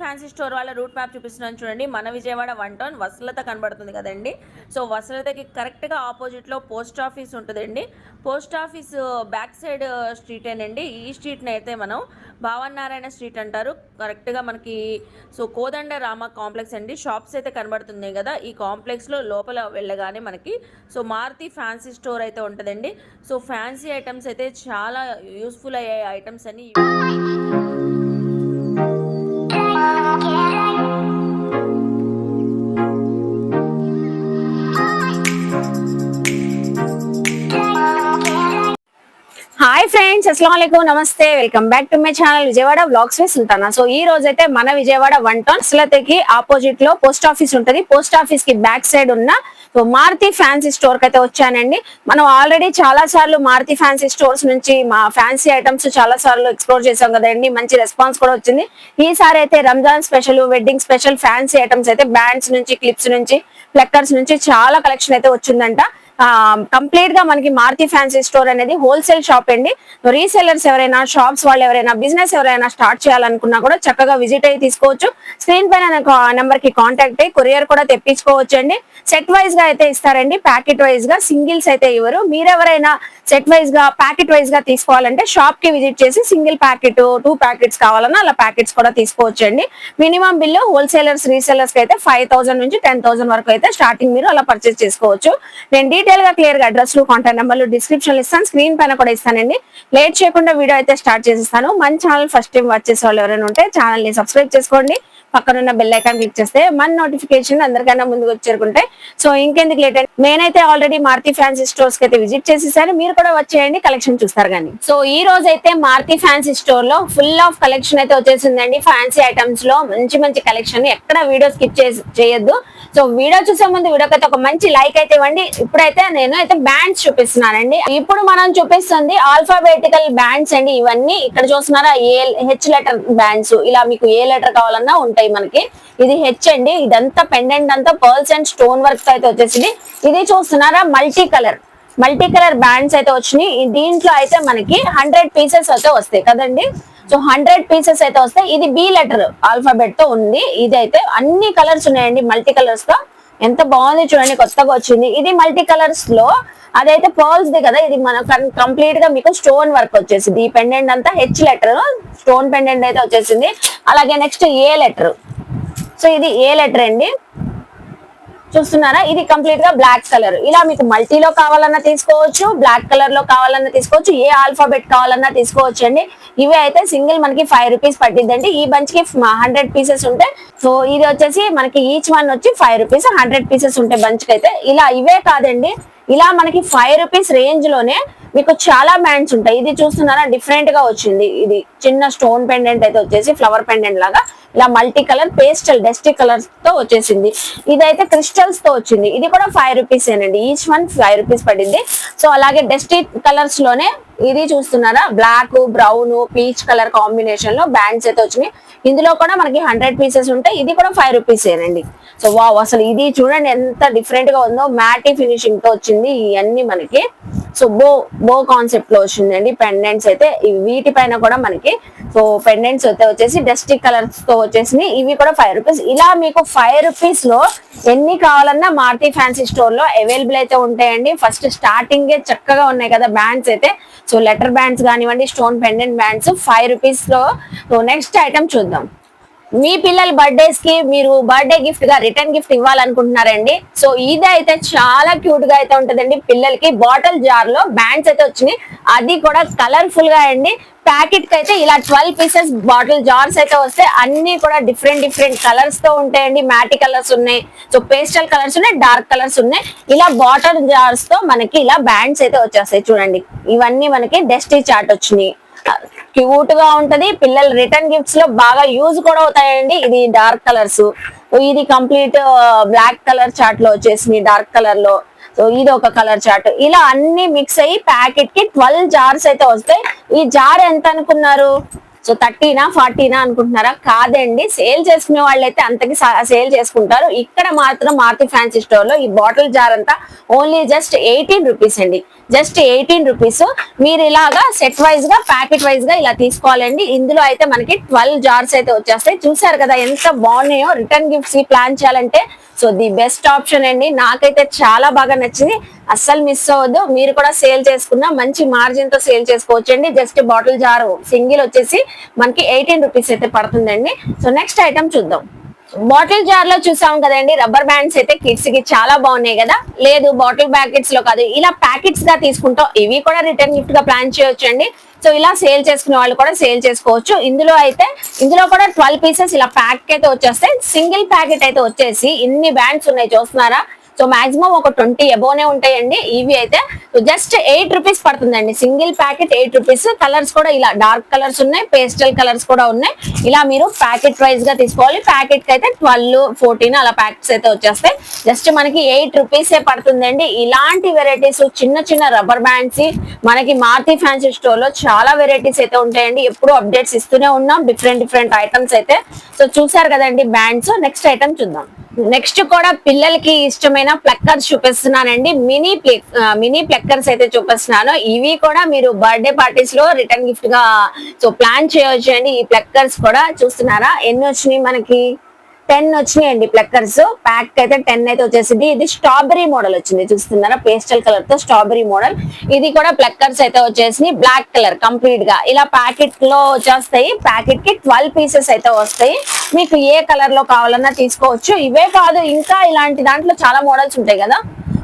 Fancy store వాళ్ళ route map చూపిస్తున్నాను చూడండి. మన విజయవాడ 1 టౌన్ వసలత కనబడుతుంది కదండి. సో వసలతకి కరెక్ట్గా ఆపోజిట్లో పోస్ట్ ఆఫీస్ ఉంటుందండి. పోస్ట్ ఆఫీస్ బ్యాక్ సైడ్ స్ట్రీటేనండి. ఈ స్ట్రీట్ని అయితే మనం భావనారాయణ స్ట్రీట్ అంటారు. కరెక్ట్గా మనకి సో కోదండ రామ కాంప్లెక్స్ అండి. షాప్స్ అయితే కనబడుతున్నాయి కదా. ఈ కాంప్లెక్స్లో లోపల వెళ్ళగానే మనకి సో మారుతి ఫ్యాన్సీ స్టోర్ అయితే ఉంటుందండి. సో ఫ్యాన్సీ ఐటమ్స్ అయితే చాలా యూస్ఫుల్ అయ్యే ఐటమ్స్ అని హాయ్ ఫ్రెండ్స్, అస్సలం వాలేకుమ్, నమస్తే, welcome back to my channel Vijayawada vlogs with Sultana. So ఈ రోజు అయితే మన విజయవాడ 1 టౌన్ వసలతకి ఆపోజిట్ లో పోస్ట్ ఆఫీస్ ఉంటది. పోస్ట్ ఆఫీస్ కి బ్యాక్ సైడ్ ఉన్న సో మారుతి ఫ్యాన్సీ స్టోర్ కి అయితే వచ్చానండి. మనం ఆల్రెడీ చాలా సార్లు మారుతి ఫ్యాన్సీ స్టోర్స్ నుంచి మా ఫ్యాన్సీ ఐటమ్స్ చాలా సార్లు ఎక్స్ప్లోర్ చేసాం కదండి. మంచి రెస్పాన్స్ కూడా వచ్చింది. ఈసారి అయితే Ramzan special, wedding special fancy items అయితే బ్యాండ్స్ నుంచి, క్లిప్స్ నుంచి, ఫ్లెక్కర్స్ నుంచి చాలా కలెక్షన్ అయితే వచ్చిందంట. కంప్లీట్ గా మనకి మారుతి ఫ్యాన్సీ స్టోర్ అనేది హోల్సేల్ షాప్ అండి. రీసెల్లర్స్ ఎవరైనా, షాప్స్ వాళ్ళు ఎవరైనా, బిజినెస్ ఎవరైనా స్టార్ట్ చేయాలనుకున్నా కూడా చక్కగా విజిట్ అయ్యి తీసుకోవచ్చు. స్క్రీన్ పైన నెంబర్ కి కాంటాక్ట్ అయ్యి కొరియర్ కూడా తెప్పించుకోవచ్చు అండి. సెట్ వైజ్ గా అయితే ఇస్తారండి, ప్యాకెట్ వైజ్ గా, సింగిల్స్ అయితే ఇవ్వరు. మీరెవరైనా సెట్ వైజ్ గా, ప్యాకెట్ వైజ్ గా తీసుకోవాలంటే షాప్ కి విజిట్ చేసి సింగిల్ ప్యాకెట్, 2 ప్యాకెట్స్ కావాలన్నా అలా ప్యాకెట్స్ కూడా తీసుకోవచ్చు అండి. మినిమం బిల్లు హోల్సేలర్స్, రీసెల్లర్స్ కి అయితే 5,000 నుంచి 10,000 వరకు అయితే స్టార్టింగ్ మీరు అలా పర్చేస్ చేసుకోవచ్చు. నేను డీటెయిల్ గా క్లియర్ గా అడ్రస్ లు, కాంటాక్ట్ నెంబర్లు డిస్క్రిప్షన్ ఇస్తాను, స్క్రీన్ పైన కూడా ఇస్తానండి. లేట్ చేయకుండా వీడియో అయితే స్టార్ట్ చేసిస్తాను. మన ఛానల్ ఫస్ట్ టైం వాచ్ చేసే వాళ్ళు ఎవరైనా ఉంటే ఛానల్ ని సబ్స్క్రైబ్ చేసుకోండి. పక్కనున్న బెల్ ఐకాన్ క్లిక్ చేస్తే మన నోటిఫికేషన్ అందరికన్నా ముందుకు వచ్చేరుకుంటాయి. సో ఇంకెందుకు లేట్ అండి, నేనైతే ఆల్రెడీ మారుతి ఫ్యాన్సీ స్టోర్స్ కి అయితే విజిట్ చేసేసాను. మీరు కూడా వచ్చేయండి, కలెక్షన్ చూస్తారు కానీ. సో ఈ రోజు అయితే మారుతి ఫ్యాన్సీ స్టోర్ లో ఫుల్ ఆఫ్ కలెక్షన్ అయితే వచ్చేసిందండి. ఫ్యాన్సీ ఐటమ్స్ లో మంచి మంచి కలెక్షన్, ఎక్కడ వీడియో స్కిప్ చేయొద్దు. సో వీడియో చూసే ముందు వీడియోకి అయితే ఒక మంచి లైక్ అయితే ఇవ్వండి. ఇప్పుడైతే నేను అయితే బ్యాండ్స్ చూపిస్తున్నానండి. ఇప్పుడు మనం చూపిస్తుంది ఆల్ఫాబెటికల్ బ్యాండ్స్ అండి. ఇవన్నీ ఇక్కడ చూస్తున్నారా, హెచ్ లెటర్ బ్యాండ్స్. ఇలా మీకు ఏ లెటర్ కావాలన్నా ఉంటాయి మనకి. ఇది హెచ్ అండి. ఇదంతా పెండెంట్ అంతా పర్ల్స్ అండ్ స్టోన్ వర్క్ అయితే వచ్చేసింది. ఇది చూస్తున్నారా, మల్టీ కలర్ బ్యాండ్స్ అయితే వచ్చినాయి. దీంట్లో అయితే మనకి 100 పీసెస్ అయితే వస్తాయి కదండి. సో 100 పీసెస్ అయితే వస్తాయి. ఇది బి లెటర్ ఆల్ఫాబెట్ తో ఉంది. ఇది అయితే అన్ని కలర్స్ ఉన్నాయండి, మల్టీ కలర్స్ తో. ఎంత బాగుంది చూడండి, కొత్తగా వచ్చింది. ఇది మల్టీ కలర్స్ లో, అదైతే పర్ల్స్ ది కదా. ఇది మన కంప్లీట్ గా మీకు స్టోన్ వర్క్ వచ్చేసింది. ఈ పెండెంట్ అంతా హెచ్ లెటర్ స్టోన్ పెండెంట్ అయితే వచ్చేసింది. అలాగే నెక్స్ట్ ఏ లెటర్. సో ఇది ఏ లెటర్ అండి, చూస్తున్నారా. ఇది కంప్లీట్ గా బ్లాక్ కలర్. ఇలా మీకు మల్టీలో కావాలన్నా తీసుకోవచ్చు, బ్లాక్ కలర్ లో కావాలన్నా తీసుకోవచ్చు, ఏ ఆల్ఫాబెట్ కావాలన్నా తీసుకోవచ్చు అండి. ఇవి అయితే సింగిల్ మనకి 5 రూపీస్ పట్టిద్దండి. ఈ బంచ్ కి 100 పీసెస్ ఉంటాయి. సో ఇది వచ్చేసి మనకి ఈచ్ వన్ వచ్చి 5 రూపీస్, 100 పీసెస్ ఉంటాయి బంచ్ కి అయితే. ఇలా ఇవే కాదండి, ఇలా మనకి 5 రూపీస్ రేంజ్ లోనే మీకు చాలా బ్యాండ్స్ ఉంటాయి. ఇది చూస్తున్నారా, డిఫరెంట్ గా వచ్చింది. ఇది చిన్న స్టోన్ పెండెంట్ అయితే వచ్చేసి ఫ్లవర్ పెండెంట్ లాగా ఇలా multi colour pastel dusty colours తో వచ్చేసింది. ఇదైతే క్రిస్టల్స్ తో వచ్చింది. ఇది కూడా 5 రూపీస్ ఏనండి. ఈచ్ వన్ 5 రూపీస్ పడింది. సో అలాగే డస్టీ కలర్స్ లోనే ఇది చూస్తున్నారా, black, brown, peach colour combination లో బ్యాండ్స్ అయితే వచ్చినాయి. ఇందులో కూడా మనకి 100 పీసెస్ ఉంటాయి. ఇది కూడా 5 రూపీస్ ఏనండి. సో వావ్, అసలు ఇది చూడండి ఎంత డిఫరెంట్ గా ఉందో. మ్యాటీ ఫినిషింగ్ తో వచ్చింది ఇవన్నీ మనకి. సో బో కాన్సెప్ట్ లో వచ్చిందండి పెండెంట్స్ అయితే. వీటిపైన కూడా మనకి సో పెండెంట్స్ అయితే వచ్చేసి డస్టీ కలర్స్ తో వచ్చేసి ఇవి కూడా 5 రూపీస్. ఇలా మీకు 5 రూపీస్ లో ఎన్ని కావాలన్నా మారుతి ఫ్యాన్సీ స్టోర్ లో అవైలబుల్ అయితే ఉంటాయండి. ఫస్ట్ స్టార్టింగ్ చక్కగా ఉన్నాయి కదా బ్యాండ్స్ అయితే. సో లెటర్ బ్యాండ్స్ కానివ్వండి, స్టోన్ పెండెంట్ బ్యాండ్స్ 5 రూపీస్ లో. సో నెక్స్ట్ ఐటమ్ చూద్దాం. మీ పిల్లల బర్త్డేస్ కి మీరు బర్త్డే గిఫ్ట్ గా రిటర్న్ గిఫ్ట్ ఇవ్వాలనుకుంటున్నారండి. సో ఇది అయితే చాలా క్యూట్ గా అయితే ఉంటదండి. పిల్లలకి బాటిల్ జార్ లో బ్యాండ్స్ అయితే వచ్చినాయి. అది కూడా కలర్ఫుల్ గా అండి. ప్యాకెట్ కి అయితే ఇలా 12 పీసెస్ బాటిల్ జార్స్ అయితే వస్తాయి. అన్ని కూడా డిఫరెంట్ కలర్స్ తో ఉంటాయండి. మ్యాటీ కలర్స్ ఉన్నాయి, సో పేస్టల్ కలర్స్ ఉన్నాయి, డార్క్ కలర్స్ ఉన్నాయి. ఇలా బాటిల్ జార్స్ తో మనకి ఇలా బ్యాండ్స్ అయితే వచ్చేస్తాయి చూడండి. ఇవన్నీ మనకి డస్టీ చాట్ వచ్చినాయి. క్యూట్ గా ఉంటది. పిల్లలు రిటర్న్ గిఫ్ట్స్ లో బాగా యూజ్ కూడా అవుతాయండి. ఇది డార్క్ కలర్స్, ఇది కంప్లీట్ బ్లాక్ కలర్ చాట్ లో వచ్చేసి డార్క్ కలర్ లో. సో ఇది ఒక కలర్ చార్ట్. ఇలా అన్ని మిక్స్ అయ్యి ప్యాకెట్ కి 12 జార్స్ అయితే వస్తాయి. ఈ జార్ ఎంత అనుకున్నారు, సో 30నా 40నా అనుకుంటున్నారా? కాదండి, సేల్ చేసుకునే వాళ్ళైతే అంతకి సేల్ చేసుకుంటారు. ఇక్కడ మాత్రం మారుతి ఫ్యాన్సీ స్టోర్ లో ఈ బాటిల్ జార్ అంతా ఓన్లీ జస్ట్ 18 రూపీస్ అండి. Just 18 rupees. మీరు ఇలాగా సెట్ వైజ్ గా ప్యాకెట్ వైజ్ గా ఇలా తీసుకోవాలండి. ఇందులో అయితే మనకి 12 జార్స్ అయితే వచ్చేస్తాయి. చూసారు కదా ఎంత బాగున్నాయో. రిటర్న్ గిఫ్ట్స్ కి ప్లాన్ చేయాలంటే సో ది బెస్ట్ ఆప్షన్ అండి. నాకైతే చాలా బాగా నచ్చింది. అస్సలు మిస్ అవ్వద్దు. మీరు కూడా సేల్ చేసుకున్న మంచి మార్జిన్ తో సేల్ చేసుకోవచ్చు అండి. జస్ట్ బాటిల్ జార్ సింగిల్ వచ్చేసి మనకి 18 రూపీస్ అయితే పడుతుందండి. సో నెక్స్ట్ ఐటమ్ చూద్దాం. బాటిల్ జార్ లో చూసాం కదండి, రబ్బర్ బ్యాండ్స్ అయితే కిడ్స్ కి చాలా బాగున్నాయి కదా. లేదు బాటిల్ ప్యాకెట్స్ లో కాదు, ఇలా ప్యాకెట్స్ గా తీసుకుంటాం. ఇవి కూడా రిటర్న్ గిఫ్ట్ గా ప్లాన్ చేయొచ్చు అండి. సో ఇలా సేల్ చేసుకునే వాళ్ళు కూడా సేల్ చేసుకోవచ్చు. ఇందులో కూడా 12 పీసెస్ ఇలా ప్యాక్ అయితే వచ్చేస్తాయి. సింగిల్ ప్యాకెట్ అయితే వచ్చేసి ఇన్ని బ్యాండ్స్ ఉన్నాయి చూస్తున్నారా. సో మాక్సిమం ఒక 20 అబోనే ఉంటాయండి. ఇవి అయితే జస్ట్ 8 రూపీస్ పడుతుందండి. Single packet 8 rupees. కలర్స్ కూడా ఇలా డార్క్ కలర్స్ ఉన్నాయి, పేస్టల్ కలర్స్ కూడా ఉన్నాయి. ఇలా మీరు ప్యాకెట్ వైజ్ గా తీసుకోవాలి. ప్యాకెట్ కి అయితే 12, 14 అలా ప్యాకెట్స్ అయితే వచ్చేస్తాయి. జస్ట్ మనకి 8 రూపీసే పడుతుందండి. ఇలాంటి వెరైటీస్ చిన్న చిన్న రబ్బర్ బ్యాండ్స్ మనకి మారుతి ఫ్యాన్సీ స్టోర్ లో చాలా వెరైటీస్ అయితే ఉంటాయండి. ఎప్పుడు అప్డేట్స్ ఇస్తూనే ఉన్నాం, డిఫరెంట్ ఐటమ్స్ అయితే. సో చూసారు కదండి బ్యాండ్స్. నెక్స్ట్ ఐటమ్ చూద్దాం. నెక్స్ట్ కూడా పిల్లలకి ఇష్టమైన ప్లక్కర్స్ చూపిస్తున్నానండి. మినీ ప్లక్కర్స్ అయితే చూపిస్తున్నాను. ఇవి కూడా మీరు బర్త్డే పార్టీస్ లో రిటర్న్ గిఫ్ట్ గా సో ప్లాన్ చేయొచ్చు అండి. ఈ ప్లక్కర్స్ కూడా చూస్తున్నారా ఎన్ని వచ్చినాయి మనకి? 10 వచ్చినాయండి ప్లక్కర్స్. ప్యాక్ అయితే 10 అయితే వచ్చేసింది. ఇది స్ట్రాబెరీ మోడల్ వచ్చింది చూస్తున్నారా, పేస్టల్ కలర్ తో స్ట్రాబెరీ మోడల్. ఇది కూడా ప్లక్కర్స్ అయితే వచ్చేసి బ్లాక్ కలర్ కంప్లీట్ గా ఇలా ప్యాకెట్ లో వచ్చేస్తాయి. ప్యాకెట్ కి 12 పీసెస్ అయితే వస్తాయి. మీకు ఏ కలర్ లో కావాలన్నా తీసుకోవచ్చు. ఇవే కాదు ఇంకా ఇలాంటి దాంట్లో చాలా మోడల్స్ ఉంటాయి కదా.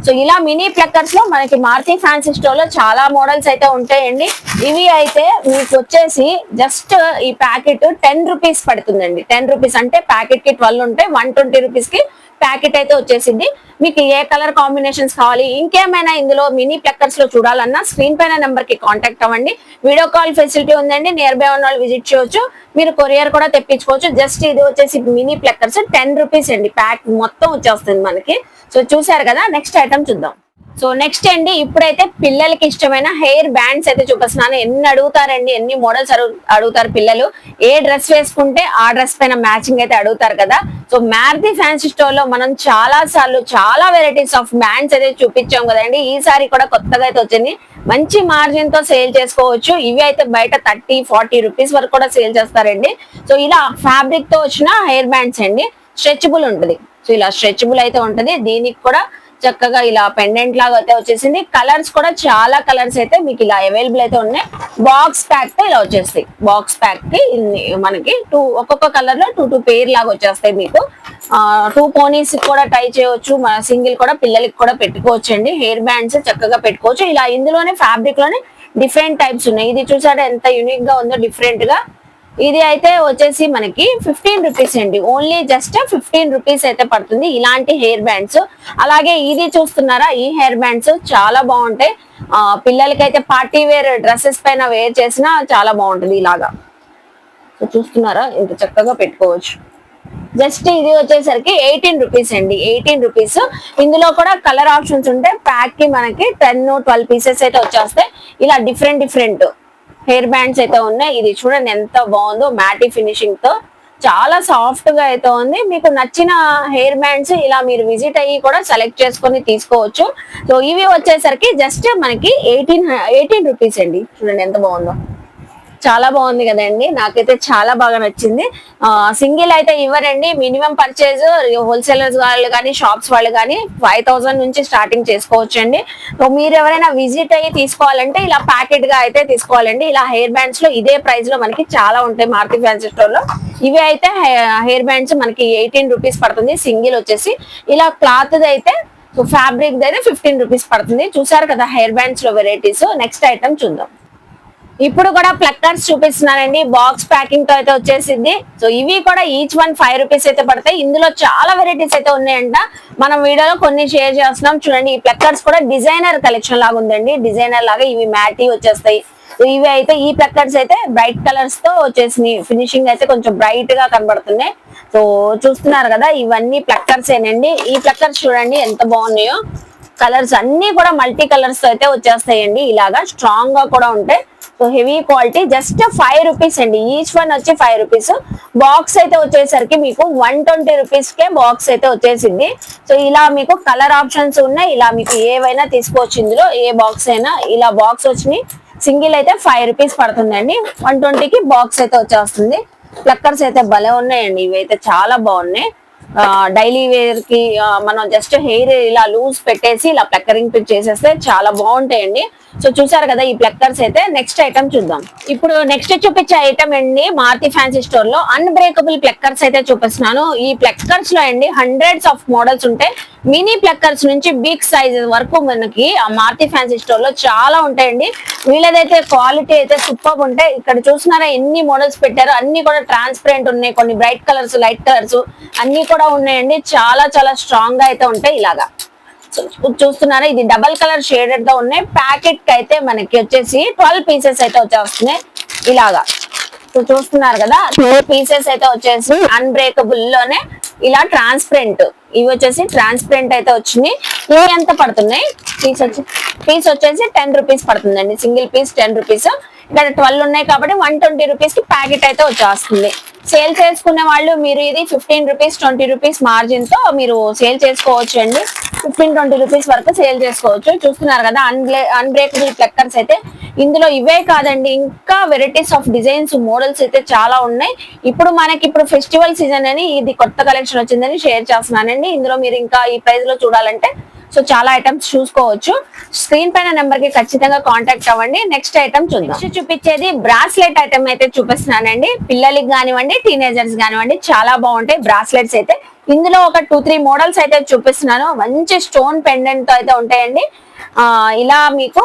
సో ఇలా మినీ ప్లక్కర్స్ లో మనకి మారుతి ఫ్యాన్సీ స్టోర్ లో చాలా మోడల్స్ అయితే ఉంటాయండి. ఇవి అయితే మీకు వచ్చేసి జస్ట్ ఈ ప్యాకెట్ 10 రూపీస్ పడుతుందండి. 10 రూపీస్ అంటే ప్యాకెట్ కి 12 ఉంటాయి. 120 రూపీస్ కి ప్యాకెట్ అయితే వచ్చేసింది. మీకు ఏ కలర్ కాంబినేషన్స్ కావాలి, ఇంకేమైనా ఇందులో మినీ ప్లక్కర్స్ లో చూడాలన్నా స్క్రీన్ పైన నెంబర్ కి కాంటాక్ట్ అవ్వండి. వీడియో కాల్ ఫెసిలిటీ ఉందండి. నియర్ బై ఉన్న వాళ్ళు విజిట్ చేయొచ్చు. మీరు కొరియర్ కూడా తెప్పించుకోవచ్చు. జస్ట్ ఇది వచ్చేసి మినీ ప్లక్కర్స్ 10 రూపీస్ అండి. ప్యాక్ మొత్తం వచ్చేస్తుంది మనకి. సో చూసారు కదా. నెక్స్ట్ ఐటమ్ చూద్దాం. సో నెక్స్ట్ అండి, ఇప్పుడైతే పిల్లలకి ఇష్టమైన హెయిర్ బ్యాండ్స్ అయితే చూపిస్తున్నాను. ఎన్ని అడుగుతారండి, ఎన్ని మోడల్స్ అడుగుతారు పిల్లలు. ఏ డ్రెస్ వేసుకుంటే ఆ డ్రెస్ పైన మ్యాచింగ్ అయితే అడుగుతారు కదా. సో మారుతి ఫ్యాన్సీ స్టోర్ లో మనం చాలా వెరైటీస్ ఆఫ్ బ్యాండ్స్ అయితే చూపించాం కదండి. ఈసారి కూడా కొత్తగా అయితే వచ్చింది. మంచి మార్జిన్ తో సేల్ చేసుకోవచ్చు. ఇవి అయితే బయట 30-40 రూపీస్ వరకు కూడా సేల్ చేస్తారండి. సో ఇలా ఫ్యాబ్రిక్ తో వచ్చిన హెయిర్ బ్యాండ్స్ అండి. స్ట్రెచబుల్ ఉంటుంది. సో ఇలా స్ట్రెచబుల్ అయితే ఉంటది. దీనికి కూడా చక్కగా ఇలా పెండెంట్ లాగా అయితే వచ్చేసింది. కలర్స్ కూడా చాలా కలర్స్ అయితే మీకు ఇలా అవైలబుల్ అయితే ఉన్నాయి. బాక్స్ ప్యాక్ తో ఇలా వచ్చేస్తాయి. బాక్స్ ప్యాక్ కి మనకి ఒక్కొక్క కలర్ లో 2 పేర్ లాగా వచ్చేస్తాయి. మీకు 2 పోనీస్ కూడా ట్రై చేయవచ్చు. సింగిల్ కూడా పిల్లలకి కూడా పెట్టుకోవచ్చు అండి. హెయిర్ బ్యాండ్స్ చక్కగా పెట్టుకోవచ్చు. ఇలా ఇందులోనే ఫ్యాబ్రిక్ లోనే డిఫరెంట్ టైప్స్ ఉన్నాయి. ఇది చూసారా ఎంత యూనిక్ గా ఉందో, డిఫరెంట్ గా. ఇది అయితే వచ్చేసి మనకి 15 రూపీస్ అండి. ఓన్లీ జస్ట్ 15 రూపీస్ అయితే పడుతుంది ఇలాంటి హెయిర్ బ్యాండ్స్. అలాగే ఇది చూస్తున్నారా, ఈ హెయిర్ బ్యాండ్స్ చాలా బాగుంటాయి. పిల్లలకైతే పార్టీ వేర్ డ్రెస్సెస్ పైన వేర్ చేసినా చాలా బాగుంటుంది ఇలాగా. చూస్తున్నారా ఇంత చక్కగా పెట్టుకోవచ్చు. జస్ట్ ఇది వచ్చేసరికి 18 రూపీస్ అండి. 18 రూపీస్. ఇందులో కూడా కలర్ ఆప్షన్స్ ఉంటాయి. ప్యాక్ కి మనకి 10-12 పీసెస్ అయితే వచ్చేస్తాయి. ఇలా డిఫరెంట్ హెయిర్ బ్యాండ్స్ అయితే ఉన్నాయి. ఇది చూడండి ఎంత బాగుందో, మ్యాటీ ఫినిషింగ్ తో చాలా సాఫ్ట్ గా అయితే ఉంది. మీకు నచ్చిన హెయిర్ బ్యాండ్స్ ఇలా మీరు విజిట్ అయ్యి కూడా సెలెక్ట్ చేసుకొని తీసుకోవచ్చు. సో ఇవి వచ్చేసరికి జస్ట్ మనకి 18 రూపీస్ అండి. చూడండి ఎంత బాగుందో, చాలా బాగుంది కదండి. నాకైతే చాలా బాగా నచ్చింది. సింగిల్ అయితే ఇవ్వరండి. మినిమం పర్చేజ్ హోల్సేలర్స్ వాళ్ళు కానీ షాప్స్ వాళ్ళు కానీ 5000 నుంచి స్టార్టింగ్ చేసుకోవచ్చు అండి. సో మీరు ఎవరైనా విజిట్ అయ్యి తీసుకోవాలంటే ఇలా ప్యాకెట్ గా అయితే తీసుకోవాలండి. ఇలా హెయిర్ బ్యాండ్స్ లో ఇదే ప్రైస్ లో మనకి చాలా ఉంటాయి మారుతి ఫ్యాన్సీ స్టోర్ లో. ఇవి అయితే హెయిర్ బ్యాండ్స్ మనకి 18 రూపీస్ పడుతుంది. సింగిల్ వచ్చేసి ఇలా క్లాత్ అయితే ఫ్యాబ్రిక్ అయితే 15 రూపీస్ పడుతుంది. చూసారు కదా హెయిర్ బ్యాండ్స్ లో వెరైటీస్. నెక్స్ట్ ఐటమ్ చూద్దాం. ఇప్పుడు కూడా ప్లక్కర్స్ చూపిస్తున్నానండి. బాక్స్ ప్యాకింగ్ తో అయితే వచ్చేసింది. సో ఇవి కూడా ఈచ్ 1 5 రూపీస్ అయితే పడతాయి. ఇందులో చాలా వెరైటీస్ అయితే ఉన్నాయంట. మనం వీడియోలో కొన్ని షేర్ చేస్తున్నాం. చూడండి ఈ ప్లక్కర్స్ కూడా డిజైనర్ కలెక్షన్ లాగా ఉందండి. డిజైనర్ లాగా ఇవి మ్యాటీ వచ్చేస్తాయి. ఇవి అయితే ఈ ప్లక్కర్స్ అయితే బ్రైట్ కలర్స్ తో వచ్చేసినాయి. ఫినిషింగ్ అయితే కొంచెం బ్రైట్ గా కనబడుతున్నాయి. సో చూస్తున్నారు కదా, ఇవన్నీ ప్లక్కర్స్ ఏనండి. ఈ ప్లక్కర్స్ చూడండి ఎంత బాగున్నాయో. కలర్స్ అన్ని కూడా మల్టీ కలర్స్ అయితే వచ్చేస్తాయండి. ఇలాగా స్ట్రాంగ్ గా కూడా ఉంటాయి. So heavy quality, just 5 rupees అండి. ఈచ్ వన్ వచ్చి 5 రూపీస్. బాక్స్ అయితే వచ్చేసరికి మీకు 120 రూపీస్ కే బాక్స్ అయితే వచ్చేసింది. సో ఇలా మీకు కలర్ ఆప్షన్స్ ఉన్నాయి, ఇలా మీకు ఏవైనా తీసుకోవచ్చు. ఇందులో ఏ బాక్స్ అయినా ఇలా బాక్స్ వచ్చినాయి. సింగిల్ అయితే 5 రూపీస్ పడుతుందండి. 120కి బాక్స్ అయితే వచ్చేస్తుంది. ప్లక్కర్స్ అయితే భలే ఉన్నాయండి, ఇవైతే చాలా బాగున్నాయి. డైలీ వేర్ కి మనం జస్ట్ హెయిర్ ఇలా లూజ్ పెట్టేసి ఇలా ప్లక్కరింగ్ చేసేస్తే చాలా బాగుంటాయండి. సో చూసారు కదా ఈ ప్లక్కర్స్ అయితే. నెక్స్ట్ ఐటమ్ చూద్దాం. ఇప్పుడు నెక్స్ట్ చూపించే ఐటమ్ అండి మారుతి ఫ్యాన్సీ స్టోర్ లో అన్బ్రేకబుల్ ప్లక్కర్స్ అయితే చూపిస్తున్నాను. ఈ ప్లక్కర్స్ లో అండి హండ్రెడ్స్ ఆఫ్ మోడల్స్ ఉంటాయి. మినీ ప్లక్కర్స్ నుంచి బిగ్ సైజెస్ వరకు మనకి ఆ మారుతి ఫ్యాన్సీ స్టోర్ లో చాలా ఉంటాయండి. వీళ్ళదైతే క్వాలిటీ అయితే సూపర్ ఉంటాయి. ఇక్కడ చూస్తున్నారా ఎన్ని మోడల్స్ పెట్టారు, అన్ని కూడా ట్రాన్స్పరెంట్ ఉన్నాయి, కొన్ని బ్రైట్ కలర్స్, లైట్ కలర్స్ అన్ని కూడా ఉన్నాయండి. చాలా చాలా స్ట్రాంగ్ గా అయితే ఉంటాయి. ఇలాగా చూస్తున్నారా, ఇది డబల్ కలర్ షేడెడ్ గా ఉన్నాయి. ప్యాకెట్ కి అయితే మనకి వచ్చేసి 12 పీసెస్ అయితే వచ్చేస్తున్నాయి ఇలాగా. సో చూస్తున్నారు కదా 4 పీసెస్ అయితే వచ్చేసి అన్బ్రేకబుల్ లోనే ఇలా ట్రాన్స్పరెంట్, ఇవి వచ్చేసి ట్రాన్స్పరెంట్ అయితే వచ్చినాయి. ఇవి ఎంత పడుతున్నాయి? పీస్ వచ్చేసి 10 రూపీస్ పడుతుందండి. Single piece 10 rupees. ఇక్కడ 12 ఉన్నాయి కాబట్టి 120 రూపీస్ కి ప్యాకెట్ అయితే వచ్చేస్తుంది. సేల్ చేసుకునే వాళ్ళు మీరు ఇది 15 రూపీస్ 20 రూపీస్ మార్జిన్ తో మీరు సేల్ చేసుకోవచ్చు అండి. 15-20 రూపీస్ వరకు సేల్ చేసుకోవచ్చు. చూస్తున్నారు కదా అన్బ్రేకబుల్ ప్లక్కర్స్ అయితే. ఇందులో ఇవే కాదండి, ఇంకా వెరైటీస్ ఆఫ్ డిజైన్స్ మోడల్స్ అయితే చాలా ఉన్నాయి. ఇప్పుడు ఫెస్టివల్ సీజన్ అని ఇది కొత్త కలెక్షన్ వచ్చిందని షేర్ చేస్తున్నానండి. ఇందులో మీరు ఇంకా ఈ ప్రైస్ లో చూడాలంటే సో చాలా ఐటమ్స్ చూసుకోవచ్చు. స్క్రీన్ పైన నెంబర్ కి ఖచ్చితంగా కాంటాక్ట్ అవ్వండి. నెక్స్ట్ ఐటమ్ చూద్దాం. నెక్స్ట్ చూపించేది బ్రాస్లెట్ ఐటమ్ అయితే చూపిస్తున్నానండి. పిల్లలకి కానివ్వండి, టీనేజర్స్ కానివ్వండి చాలా బాగుంటాయి బ్రాస్లెట్స్ అయితే. ఇందులో ఒక 2-3 మోడల్స్ అయితే చూపిస్తున్నాను. మంచి స్టోన్ పెండెంట్ తో అయితే ఉంటాయండి. ఇలా మీకు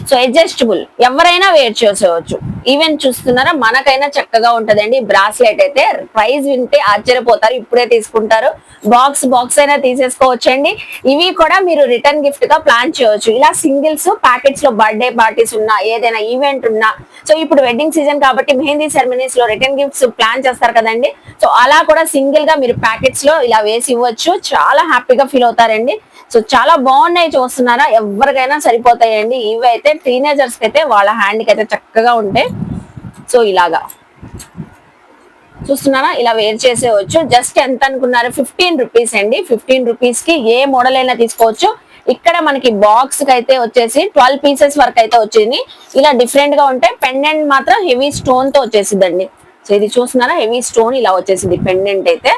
సో అడ్జస్టబుల్, ఎవరైనా వేర్ చేసుకోవచ్చు. ఈవెన్ చూస్తున్నారా మనకైనా చక్కగా ఉంటదండి బ్రాస్లెట్ అయితే. ప్రైస్ వింటే ఆశ్చర్యపోతారు, ఇప్పుడే తీసుకుంటారు. బాక్స్ అయినా తీసేసుకోవచ్చండి. ఇవి కూడా మీరు రిటర్న్ గిఫ్ట్ గా ప్లాన్ చేయవచ్చు. ఇలా సింగిల్స్ ప్యాకెట్స్ లో బర్త్డే పార్టీస్ ఉన్నా, ఏదైనా ఈవెంట్ ఉన్నా, సో ఇప్పుడు వెడ్డింగ్ సీజన్ కాబట్టి మెహందీ సెరమనీస్ లో రిటర్న్ గిఫ్ట్స్ ప్లాన్ చేస్తారు కదండి. సో అలా కూడా సింగిల్ గా మీరు ప్యాకెట్స్ లో ఇలా వేసి ఇవ్వచ్చు. చాలా హ్యాపీగా ఫీల్ అవుతారండి. సో చాలా బాగున్నాయి, చూస్తున్నారా, ఎవరికైనా సరిపోతాయండి. ఇవి అయితే టీనేజర్స్ కి అయితే వాళ్ళ హ్యాండ్ కి అయితే చక్కగా ఉంటాయి. సో ఇలాగా చూస్తున్నారా, ఇలా వేర్ చేసేవచ్చు. జస్ట్ ఎంత అనుకున్నారు? 15 రూపీస్ అండి. 15 రూపీస్ కి ఏ మోడల్ అయినా తీసుకోవచ్చు. ఇక్కడ మనకి బాక్స్ కి అయితే వచ్చేసి 12 పీసెస్ వరకు అయితే వచ్చింది. ఇలా డిఫరెంట్ గా ఉంటాయి. పెండెంట్ మాత్రం హెవీ స్టోన్ తో వచ్చేసిందండి. సో ఇది చూస్తున్నారా, హెవీ స్టోన్ ఇలా వచ్చేసింది పెండెంట్ అయితే.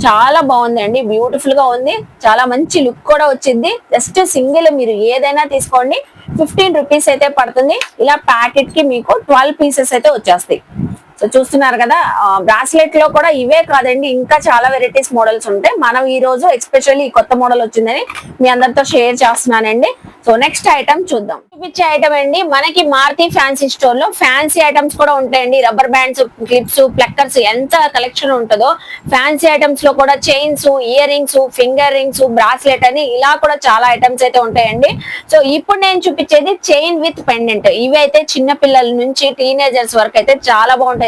చాలా బాగుందండి, బ్యూటిఫుల్ గా ఉంది. చాలా మంచి లుక్ కూడా వచ్చింది. జస్ట్ సింగిల్ మీరు ఏదైనా తీసుకోండి, 15 రూపీస్ అయితే పడుతుంది. ఇలా ప్యాకెట్ కి మీకు 12 పీసెస్ అయితే వచ్చేస్తాయి. సో చూస్తున్నారు కదా, బ్రాస్లెట్ లో కూడా ఇవే కాదండి, ఇంకా చాలా వెరైటీస్ మోడల్స్ ఉంటాయి. మనం ఈ రోజు ఎస్పెషల్లీ ఈ కొత్త మోడల్ వచ్చిందని మీ అందరితో షేర్ చేస్తున్నానండి. సో నెక్స్ట్ ఐటమ్ చూద్దాం. చూపించే ఐటమ్ అండి మనకి మారుతి ఫ్యాన్సీ స్టోర్ లో ఫ్యాన్సీ ఐటమ్స్ కూడా ఉంటాయండి. రబ్బర్ బ్యాండ్స్, క్లిప్స్, ప్లక్కర్స్, ఎంత కలెక్షన్ ఉంటుందో. ఫ్యాన్సీ ఐటమ్స్ లో కూడా chains, ear rings, finger rings, bracelet అని ఇలా కూడా చాలా ఐటమ్స్ అయితే ఉంటాయండి. సో ఇప్పుడు నేను చూపించేది చైన్ విత్ పెండెంట్. ఇవి అయితే చిన్న పిల్లల నుంచి టీనేజర్స్ వరకు అయితే చాలా బాగుంటాయి.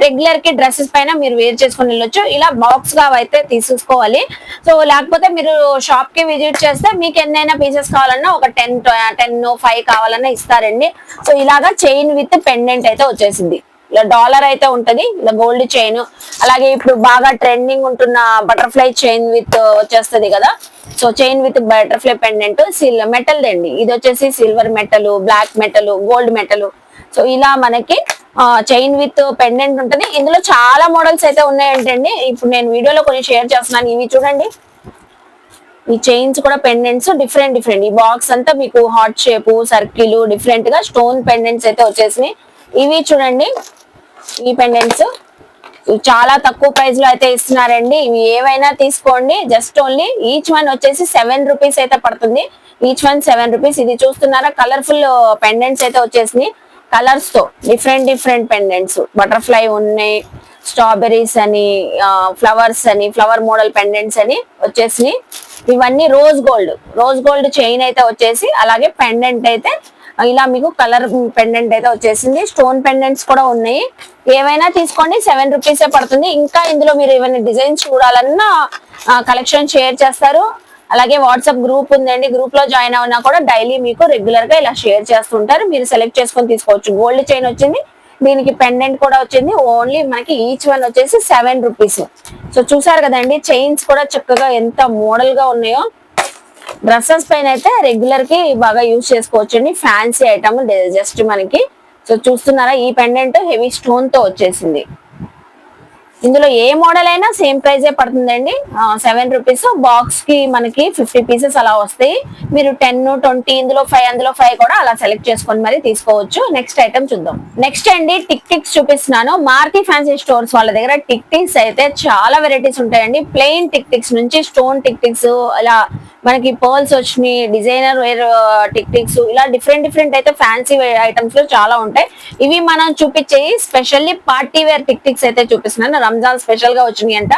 రెగ్యులర్ కి డ్రెస్సెస్ పైన మీరు వేర్ చేసుకుని వెళ్ళొచ్చు. ఇలా బాక్స్ గా అయితే తీసుకోవాలి. సో లేకపోతే మీరు షాప్ కి విజిట్ చేస్తే మీకు ఎన్నైనా పీసెస్ కావాలన్నా ఒక 10-5 కావాలన్నా ఇస్తారండి. సో ఇలాగా చైన్ విత్ పెండెంట్ అయితే వచ్చేసింది. ఇలా డాలర్ అయితే ఉంటది, ఇలా గోల్డ్ చైన్. అలాగే ఇప్పుడు బాగా ట్రెండింగ్ ఉంటున్న బటర్ఫ్లై చైన్ విత్ వచ్చేస్తుంది కదా. So chain with butterfly pendant metal దండి. ఇది వచ్చేసి silver metal, black metal, gold metal. So ఇలా మనకి చైన్ విత్ పెండెంట్ ఉంటది. ఇందులో చాలా మోడల్స్ అయితే ఉన్నాయంటండి. ఇప్పుడు నేను వీడియోలో కొన్ని షేర్ చేస్తున్నాను. ఇవి చూడండి, ఈ చైన్స్ కూడా పెండెంట్స్ డిఫరెంట్. ఈ బాక్స్ అంతా మీకు హార్ట్ షేప్, సర్కిల్, డిఫరెంట్ గా స్టోన్ పెండెంట్స్ అయితే వచ్చేసినాయి. ఇవి చూడండి, ఈ పెండెంట్స్ చాలా తక్కువ ప్రైస్ లో అయితే ఇస్తున్నారండి. ఇవి ఏవైనా తీసుకోండి. జస్ట్ ఓన్లీ ఈచ్ వన్ వచ్చేసి 7 రూపీస్ అయితే పడుతుంది. Each one 7 rupees. ఇది చూస్తున్నారా, కలర్ఫుల్ పెండెంట్స్ అయితే వచ్చేసినాయి. కలర్స్ తో డిఫరెంట్ పెండెంట్స్, బటర్ఫ్లై ఉన్నాయి, స్ట్రాబెరీస్ అని, ఫ్లవర్స్ అని, ఫ్లవర్ మోడల్ పెండెంట్స్ అని వచ్చేసినాయి. ఇవన్నీ రోజ్ గోల్డ్ చైన్ అయితే వచ్చేసి, అలాగే పెండెంట్ అయితే ఇలా మీకు కలర్ పెండెంట్ అయితే వచ్చేసింది. స్టోన్ పెండెంట్స్ కూడా ఉన్నాయి. ఏవైనా తీసుకోండి, 7 రూపీసే పడుతుంది. ఇంకా ఇందులో మీరు ఏమైనా డిజైన్స్ చూడాలన్నా కలెక్షన్ షేర్ చేస్తారు. అలాగే వాట్సాప్ గ్రూప్ ఉందండి, గ్రూప్ లో జాయిన్ అవునా కూడా డైలీ మీకు రెగ్యులర్ గా ఇలా షేర్ చేస్తుంటారు, మీరు సెలెక్ట్ చేసుకొని తీసుకోవచ్చు. గోల్డ్ చైన్ వచ్చింది, దీనికి పెండెంట్ కూడా వచ్చింది. ఓన్లీ మనకి ఈచ్ వన్ వచ్చేసి 7 రూపీస్. సో చూసారు కదండి, చైన్స్ కూడా చక్కగా ఎంత మోడల్ గా ఉన్నాయో. డ్రెస్సెస్ పైన అయితే రెగ్యులర్ కి బాగా యూజ్ చేసుకోవచ్చు అండి, ఫ్యాన్సీ ఐటమ్ జస్ట్ మనకి. సో చూస్తున్నారా, ఈ పెండెంట్ హెవీ స్టోన్ తో వచ్చేసింది. ఇందులో ఏ మోడల్ అయినా సేమ్ ప్రైజే పడుతుందండి, 7 రూపీస్. బాక్స్ కి మనకి 50 పీసెస్ అలా వస్తాయి. మీరు 10, 20, ఇందులో 5, అందులో 5 కూడా అలా సెలెక్ట్ చేసుకొని మరి తీసుకోవచ్చు. నెక్స్ట్ ఐటమ్ చూద్దాం. నెక్స్ట్ అండి టిక్ టిక్స్ చూపిస్తున్నాను. మారుతి ఫ్యాన్సీ స్టోర్స్ వాళ్ళ దగ్గర టిక్ టిక్స్ అయితే చాలా వెరైటీస్ ఉంటాయండి. ప్లెయిన్ టిక్ టిక్స్ నుంచి స్టోన్ టిక్ టిక్స్, ఇలా మనకి పర్ల్స్ వచ్చినాయి, డిజైనర్ వేర్ టిక్ టిక్స్, ఇలా డిఫరెంట్ డిఫరెంట్ అయితే ఫ్యాన్సీ ఐటమ్స్ లో చాలా ఉంటాయి. ఇవి మనం చూపించేవి specially party wear tick ticks అయితే చూపిస్తున్నాను, రంజాన్ స్పెషల్ గా వచ్చినాయి అంట.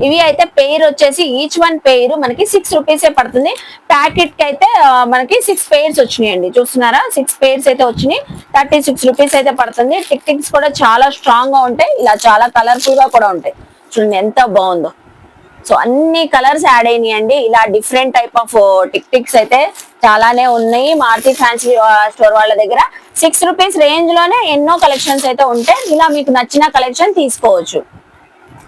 ఇవి అయితే పెయిర్ వచ్చేసి ఈచ్ వన్ పెయిర్ మనకి 6 రూపీసే పడుతుంది. ప్యాకెట్ కి అయితే మనకి 6 పెయిర్స్ వచ్చినాయండి. చూస్తున్నారా, 6 పెయిర్స్ అయితే వచ్చినాయి, 36 రూపీస్ అయితే పడుతుంది. టిక్ టిక్స్ కూడా చాలా స్ట్రాంగ్ గా ఉంటాయి, ఇలా చాలా కలర్ఫుల్ గా కూడా ఉంటాయి. చూడండి ఎంత బాగుందో. సో అన్ని కలర్స్ యాడ్ అయినాయండి. ఇలా different type of tick ticks అయితే చాలానే ఉన్నాయి మారుతి ఫ్యాన్సీ స్టోర్ వాళ్ళ దగ్గర. 6 రూపీస్ రేంజ్ లోనే ఎన్నో కలెక్షన్స్ అయితే ఉంటాయి. ఇలా మీకు నచ్చిన కలెక్షన్ తీసుకోవచ్చు.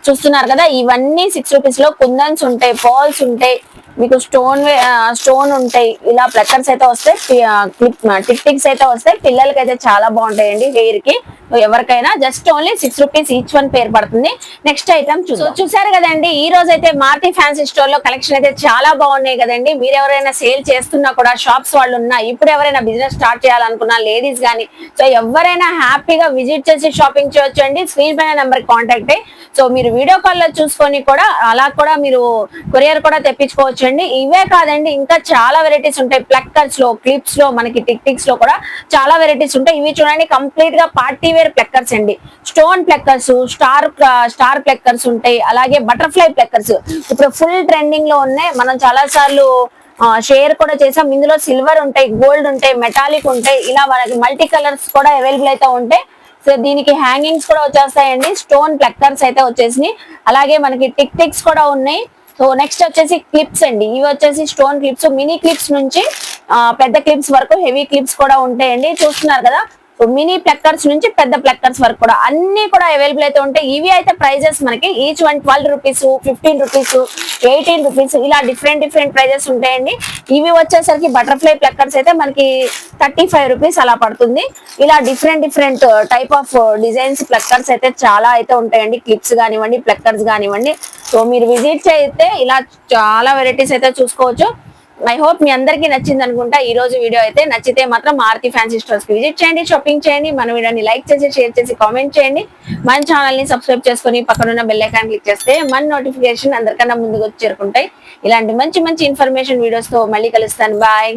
చూస్తున్నారు కదా, ఇవన్నీ 6 రూపీస్ లో కుందన్స్ ఉంటాయి, పర్ల్స్ ఉంటాయి, మీకు స్టోన్ ఉంటాయి, ఇలా ప్లక్కర్స్ అయితే వస్తాయి, టిక్ టిక్స్ అయితే వస్తాయి. పిల్లలకి అయితే చాలా బాగుంటాయండి హెయిర్ కి. ఎవరికైనా just only 6 rupees each one పేరు పడుతుంది. నెక్స్ట్ ఐటమ్ చూసారు కదండి, ఈ రోజు అయితే మారుతి ఫ్యాన్సీ స్టోర్ లో కలెక్షన్ అయితే చాలా బాగున్నాయి కదండి. మీరు ఎవరైనా సేల్ చేస్తున్నా కూడా, షాప్స్ వాళ్ళు ఉన్నా, ఇప్పుడు ఎవరైనా బిజినెస్ స్టార్ట్ చేయాలనుకున్నా లేడీస్ గానీ, సో ఎవరైనా హ్యాపీగా విజిట్ చేసి షాపింగ్ చేయొచ్చు అండి. స్క్రీన్ పైన నెంబర్ కాంటాక్ట్ అయ్యి సో మీరు వీడియో కాల్ లో చూసుకొని కూడా అలా కూడా మీరు కొరియర్ కూడా తెప్పించుకోవచ్చు అండి. ఇవే కాదండి, ఇంకా చాలా వెరైటీస్ ఉంటాయి. ప్లక్కర్స్ లో, క్లిప్స్ లో, మనకి టిక్ టిక్స్ లో కూడా చాలా వెరైటీస్ ఉంటాయి. ఇవి చూడండి, కంప్లీట్ గా పార్టీ వేర్ ప్లక్కర్స్ అండి. స్టోన్ ప్లక్కర్స్, స్టార్ ప్లక్కర్స్ ఉంటాయి, అలాగే బటర్ఫ్లై ప్లక్కర్స్ ఇప్పుడు ఫుల్ ట్రెండింగ్ లో ఉన్నాయి. మనం చాలా సార్లు షేర్ కూడా చేసాం. ఇందులో సిల్వర్ ఉంటాయి, గోల్డ్ ఉంటాయి, మెటాలిక్ ఉంటాయి, ఇలా మనకి మల్టీ కలర్స్ కూడా అవైలబుల్ అయితే ఉంటాయి. సో దీనికి హ్యాంగింగ్స్ కూడా వచ్చేస్తాయండి. స్టోన్ ప్లక్కర్స్ అయితే వచ్చేసినాయి, అలాగే మనకి టిక్ టిక్స్ కూడా ఉన్నాయి. సో నెక్స్ట్ వచ్చేసి క్లిప్స్ అండి. ఇవి వచ్చేసి స్టోన్ క్లిప్స్, మినీ క్లిప్స్ నుంచి పెద్ద క్లిప్స్ వరకు హెవీ క్లిప్స్ కూడా ఉంటాయండి. చూస్తున్నారు కదా, మినీ ప్లక్కర్స్ నుంచి పెద్ద ప్లక్కర్స్ వరకు కూడా అన్ని కూడా అవైలబుల్ అయితే ఉంటాయి. ఇవి అయితే ప్రైజెస్ మనకి each one 12 rupees, 15 rupees, 18 rupees, ఇలా డిఫరెంట్ డిఫరెంట్ ప్రైజెస్ ఉంటాయండి. ఇవి వచ్చేసరికి బటర్ఫ్లై ప్లక్కర్స్ అయితే మనకి 35 రూపీస్ అలా పడుతుంది. ఇలా different different type of designs pluckers అయితే చాలా అయితే ఉంటాయండి. క్లిప్స్ కానివ్వండి, ప్లక్కర్స్ కానివ్వండి. సో మీరు విజిట్ చేస్తే ఇలా చాలా వెరైటీస్ అయితే చూసుకోవచ్చు. ఐ హోప్ మీ అందరికీ నచ్చింది అనుకుంటా ఈ రోజు వీడియో అయితే. నచ్చితే మాత్రం మారుతి ఫ్యాన్సీ స్టోర్స్ కి విజిట్ చేయండి, షాపింగ్ చేయండి. మన వీడియోని లైక్ చేసి, షేర్ చేసి, కామెంట్ చేయండి. మన ఛానల్ ని సబ్స్క్రైబ్ చేసుకుని పక్కనున్న బెల్ ఐకాన్ క్లిక్ చేస్తే మన నోటిఫికేషన్ అందరికన్నా ముందుకు వచ్చి చేరుకుంటాయి. ఇలాంటి మంచి మంచి ఇన్ఫర్మేషన్ వీడియోస్ తో మళ్ళీ కలుస్తాను. బాయ్.